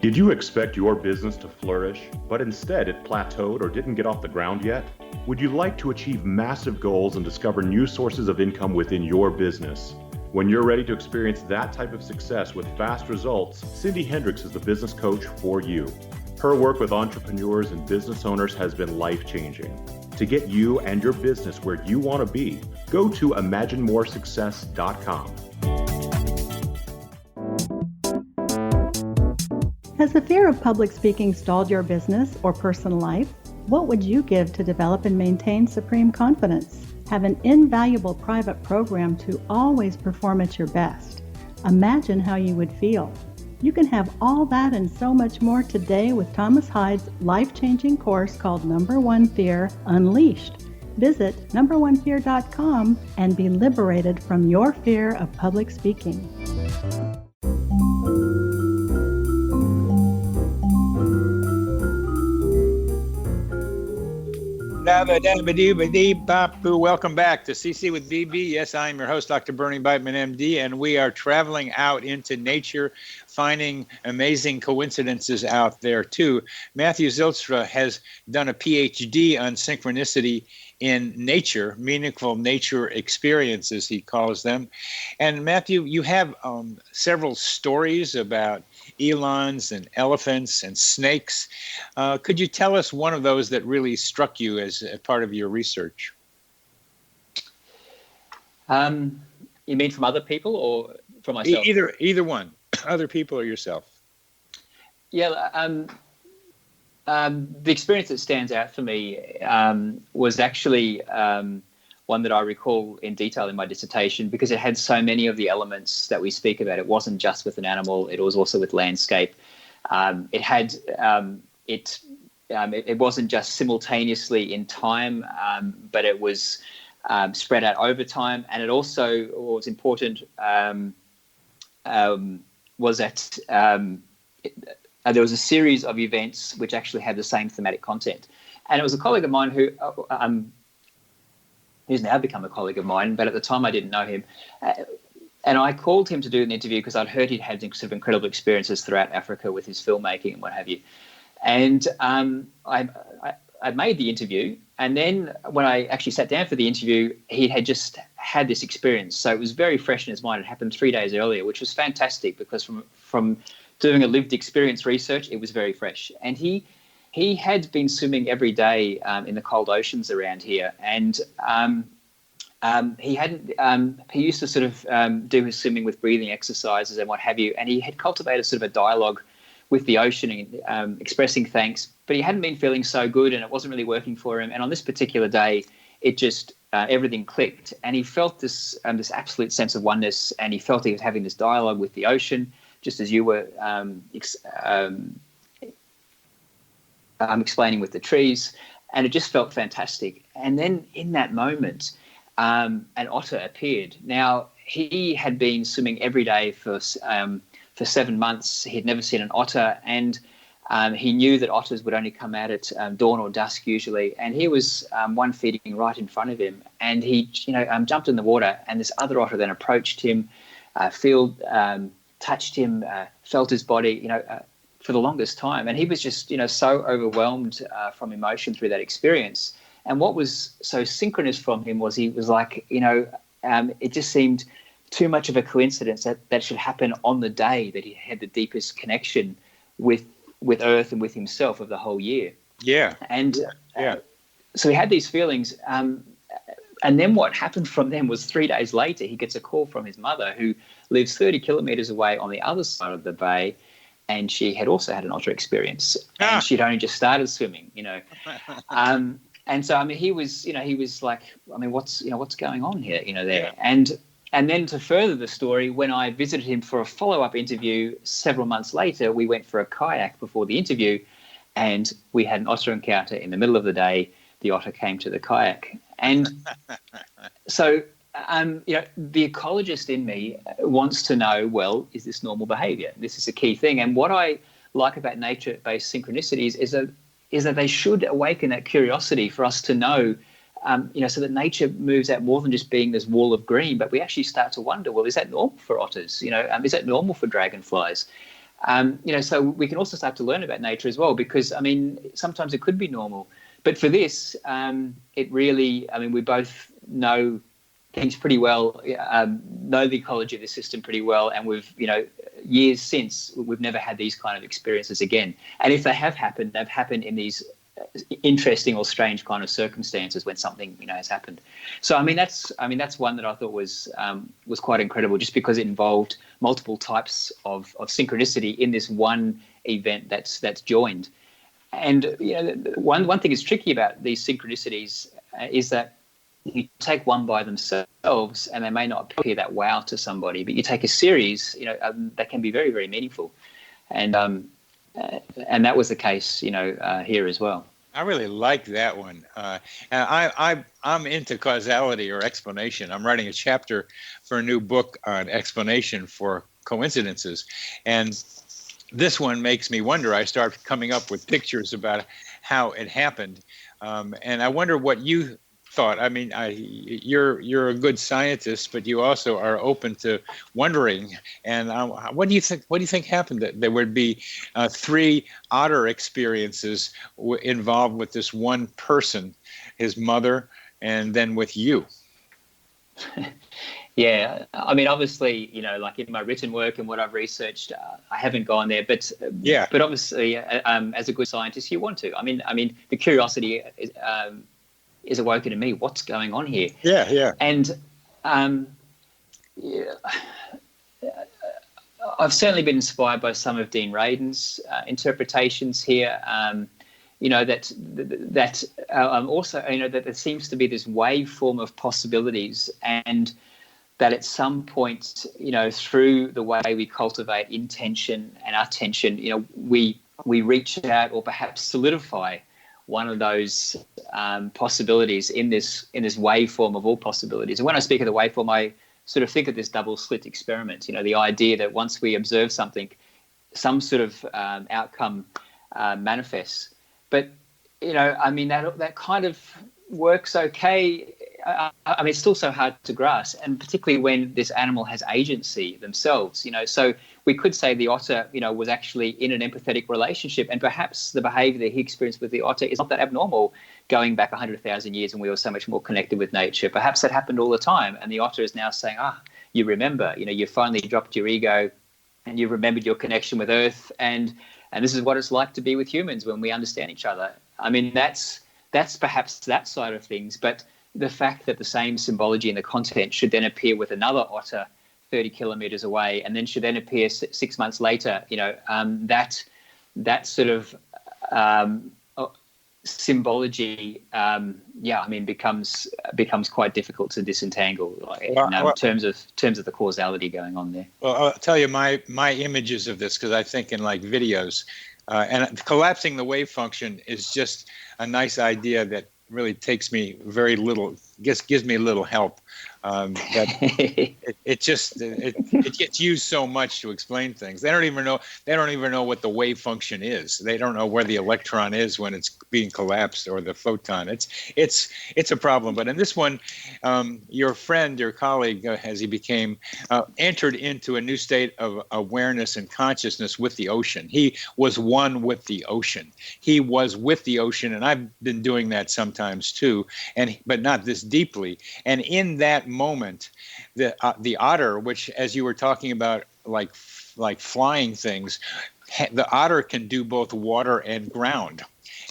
Did you expect your business to flourish, but instead it plateaued or didn't get off the ground yet? Would you like to achieve massive goals and discover new sources of income within your business? When you're ready to experience that type of success with fast results, Cindy Hendricks is the business coach for you. Her work with entrepreneurs and business owners has been life-changing. To get you and your business where you want to be, go to imaginemoresuccess.com. Has the fear of public speaking stalled your business or personal life? What would you give to develop and maintain supreme confidence? Have an invaluable private program to always perform at your best. Imagine how you would feel. You can have all that and so much more today with Thomas Hides' life-changing course called Number One Fear Unleashed. Visit numberonefear.com and be liberated from your fear of public speaking. Welcome back to CC with BB. Yes, I'm your host, Dr. Bernie Beitman, MD, and we are traveling out into nature, finding amazing coincidences out there, too. Matthew Zylstra has done a PhD on synchronicity in nature, meaningful nature experiences, he calls them. And Matthew, you have several stories about elands and elephants and snakes. Could you tell us one of those that really struck you as a part of your research? You mean from other people or from myself? Either one, other people or yourself. Yeah, the experience that stands out for me was actually one that I recall in detail in my dissertation because it had so many of the elements that we speak about. It wasn't just with an animal; it was also with landscape. It wasn't just simultaneously in time, but it was spread out over time. And it also, what was important was that there was a series of events which actually had the same thematic content. And it was a colleague of mine who's now become a colleague of mine, but at the time I didn't know him, And I called him to do an interview because I'd heard he'd had sort of incredible experiences throughout Africa with his filmmaking and what have you. And I made the interview. And then when I actually sat down for the interview, he had just had this experience. So it was very fresh in his mind. It happened 3 days earlier, which was fantastic because from doing a lived experience research, it was very fresh. And he had been swimming every day in the cold oceans around here. And he used to sort of do his swimming with breathing exercises and what have you. And he had cultivated sort of a dialogue with the ocean and expressing thanks, but he hadn't been feeling so good and it wasn't really working for him. And on this particular day, it just everything clicked, and he felt this absolute sense of oneness, and he felt he was having this dialogue with the ocean, just as you were explaining with the trees, and it just felt fantastic. And then in that moment, an otter appeared. Now, he had been swimming every day for 7 months. He had never seen an otter, and he knew that otters would only come out at dawn or dusk usually. And he was one feeding right in front of him, and he, jumped in the water. And this other otter then approached him, touched him, felt his body, for the longest time. And he was just, so overwhelmed from emotion through that experience. And what was so synchronous from him was he was like, it just seemed too much of a coincidence that should happen on the day that he had the deepest connection with Earth and with himself of the whole year. Yeah. And so he had these feelings. And then what happened from them was 3 days later, he gets a call from his mother, who lives 30 kilometers away on the other side of the bay. And she had also had an otter experience, and she'd only just started swimming, and so, he was like, what's going on here, there. Yeah. And then to further the story, when I visited him for a follow-up interview several months later, we went for a kayak before the interview, and we had an otter encounter in the middle of the day. The otter came to the kayak. And so, the ecologist in me wants to know, well, is this normal behavior? This is a key thing. And what I like about nature-based synchronicities is that they should awaken that curiosity for us to know, so that nature moves out more than just being this wall of green, but we actually start to wonder, well, is that normal for otters? Is that normal for dragonflies? So we can also start to learn about nature as well, because, sometimes it could be normal. But for this, it really, we both know things pretty well, know the ecology of the system pretty well, and we've, years since, we've never had these kind of experiences again. And if they have happened, they've happened in these interesting or strange kind of circumstances when something, has happened. So, that's one that I thought was quite incredible, just because it involved multiple types of synchronicity in this one event that's joined. And one thing that's tricky about these synchronicities is that you take one by themselves and they may not appear that wow to somebody, but you take a series, that can be very, very meaningful. And that was the case, here as well. I really like that one. And I'm into causality or explanation. I'm writing a chapter for a new book on explanation for coincidences. And this one makes me wonder. I start coming up with pictures about how it happened. And I wonder what you thought. You're a good scientist, but you also are open to wondering. And what do you think happened? That there would be 3 otter experiences involved with this one person, his mother, and then with you. Yeah, obviously, like in my written work and what I've researched, I haven't gone there, but but obviously, as a good scientist, you want to. The curiosity is awoken in me. What's going on here? Yeah. And I've certainly been inspired by some of Dean Radin's interpretations here. That also, that there seems to be this waveform of possibilities, and that at some point, through the way we cultivate intention and attention, we reach out or perhaps solidify one of those possibilities in this waveform of all possibilities. And when I speak of the waveform, I sort of think of this double slit experiment, the idea that once we observe something, some sort of outcome manifests. But, that kind of works okay I mean, it's still so hard to grasp, and particularly when this animal has agency themselves, so we could say the otter, was actually in an empathetic relationship, and perhaps the behavior that he experienced with the otter is not that abnormal going back 100,000 years when we were so much more connected with nature. Perhaps that happened all the time, and the otter is now saying, you remember, you finally dropped your ego and you remembered your connection with Earth, and this is what it's like to be with humans when we understand each other. I mean, that's perhaps that side of things, but the fact that the same symbology and the content should then appear with another otter 30 kilometers away, and then should then appear 6 months later, that sort of symbology, becomes quite difficult to disentangle, in terms of the causality going on there. Well, I'll tell you my images of this, because I think in like videos, and collapsing the wave function is just a nice idea that really takes me very little, gives me a little help. It gets used so much to explain things. They don't even know what the wave function is. They don't know where the electron is when it's being collapsed, or the photon. It's a problem. But in this one, your colleague, as he became, entered into a new state of awareness and consciousness with the ocean. He was one with the ocean. He was with the ocean, and I've been doing that sometimes too, but not this deeply. And in that moment, the otter, which, as you were talking about, like flying things, the otter can do both water and ground.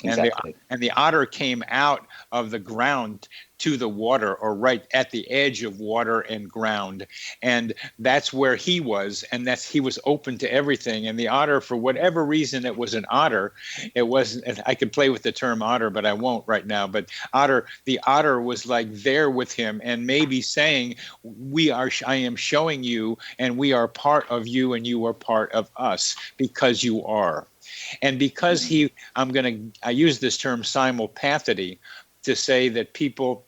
Exactly. And the otter came out of the ground to the water, or right at the edge of water and ground, and that's where he was, and he was open to everything. And the otter, for whatever reason, it was an otter. It wasn't. I could play with the term otter, but I won't right now. But the otter was like there with him, and maybe saying, I am showing you, and we are part of you, and you are part of us, because you are. And because I use this term simulpathity to say that people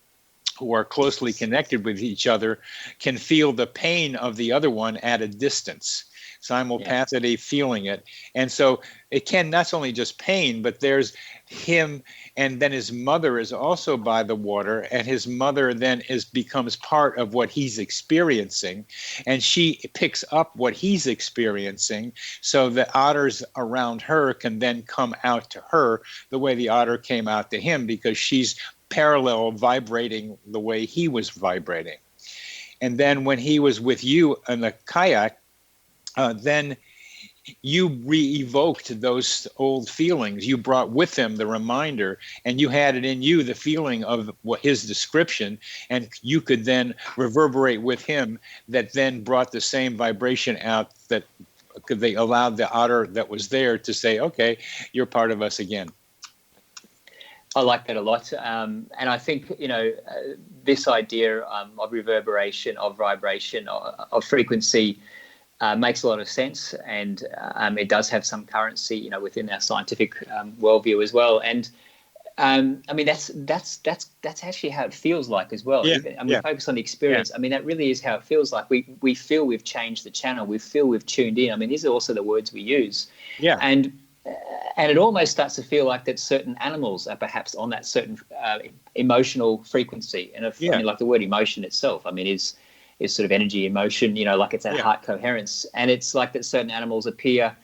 who are closely connected with each other can feel the pain of the other one at a distance. Simulpathity, feeling it. And so it can not only just pain, but there's him, and then his mother is also by the water, and his mother then becomes part of what he's experiencing, and she picks up what he's experiencing, so the otters around her can then come out to her the way the otter came out to him, because she's parallel vibrating the way he was vibrating. And then when he was with you in the kayak, then you re-evoked those old feelings. You brought with him the reminder, and you had it in you, the feeling of his description, and you could then reverberate with him, that then brought the same vibration out, that they allowed the otter that was there to say, okay, you're part of us again. I like that a lot. And I think, this idea of reverberation, of vibration, of frequency, makes a lot of sense, and it does have some currency, within our scientific worldview as well. And I mean, that's actually how it feels like as well. Yeah, we focus on the experience. Yeah. I mean, that really is how it feels like. We feel we've changed the channel. We feel we've tuned in. I mean, these are also the words we use. Yeah. And it almost starts to feel like that certain animals are perhaps on that certain emotional frequency. And I mean, like the word emotion itself, I mean, is sort of energy, emotion, like it's that heart coherence. And it's like that certain animals appear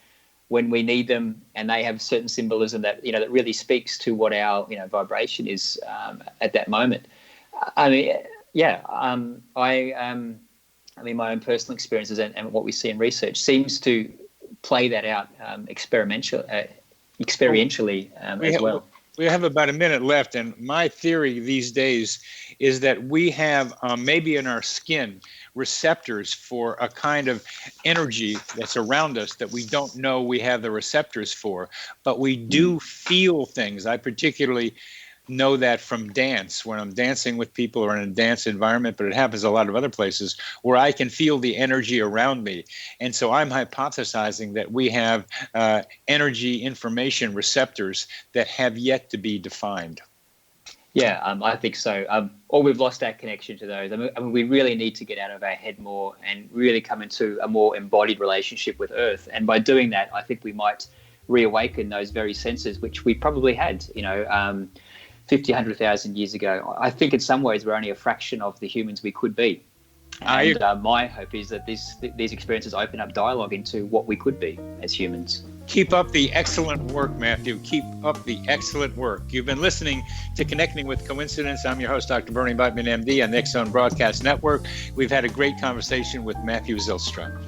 when we need them, and they have certain symbolism that, that really speaks to what our, vibration is at that moment. I mean, I mean, my own personal experiences and what we see in research seems to play that out experientially as well. We have about a minute left, and my theory these days is that we have maybe in our skin receptors for a kind of energy that's around us that we don't know we have the receptors for, but we do feel things. I particularly know that from dance, when I'm dancing with people or in a dance environment, but it happens a lot of other places where I can feel the energy around me. And so I'm hypothesizing that we have energy information receptors that have yet to be defined. Yeah, I think so. Or we've lost our connection to those. I mean, we really need to get out of our head more and really come into a more embodied relationship with Earth. And by doing that, I think we might reawaken those very senses, which we probably had, 50, 100,000 years ago. I think in some ways we're only a fraction of the humans we could be. And my hope is that these experiences open up dialogue into what we could be as humans. Keep up the excellent work, Matthew. Keep up the excellent work. You've been listening to Connecting with Coincidence. I'm your host, Dr. Bernie Buttman, MD, on the X Zone Broadcast Network. We've had a great conversation with Matthew Zylstra.